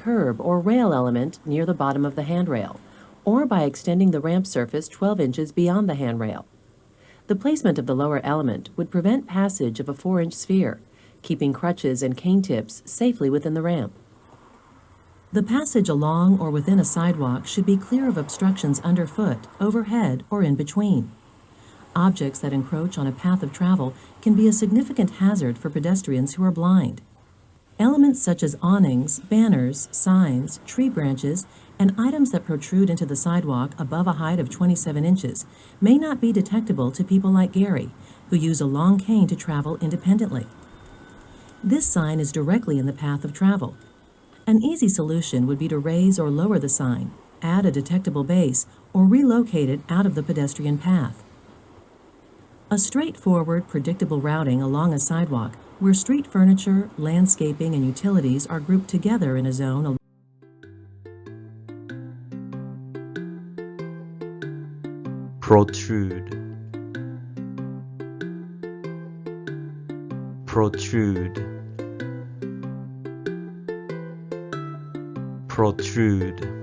curb or rail element near the bottom of the handrail, or by extending the ramp surface 12 inches beyond the handrail. The placement of the lower element would prevent passage of a 4-inch sphere, keeping crutches and cane tips safely within the ramp. The passage along or within a sidewalk should be clear of obstructions underfoot, overhead, or in between. Objects that encroach on a path of travel can be a significant hazard for pedestrians who are blind. Elements such as awnings, banners, signs, tree branches, and items that protrude into the sidewalk above a height of 27 inches may not be detectable to people like Gary, who use a long cane to travel independently. This sign is directly in the path of travel. An easy solution would be to raise or lower the sign, add a detectable base, or relocate it out of the pedestrian path. A straightforward, predictable routing along a sidewalk where street furniture, landscaping, and utilities are grouped together in a zone. Protrude, protrude, protrude.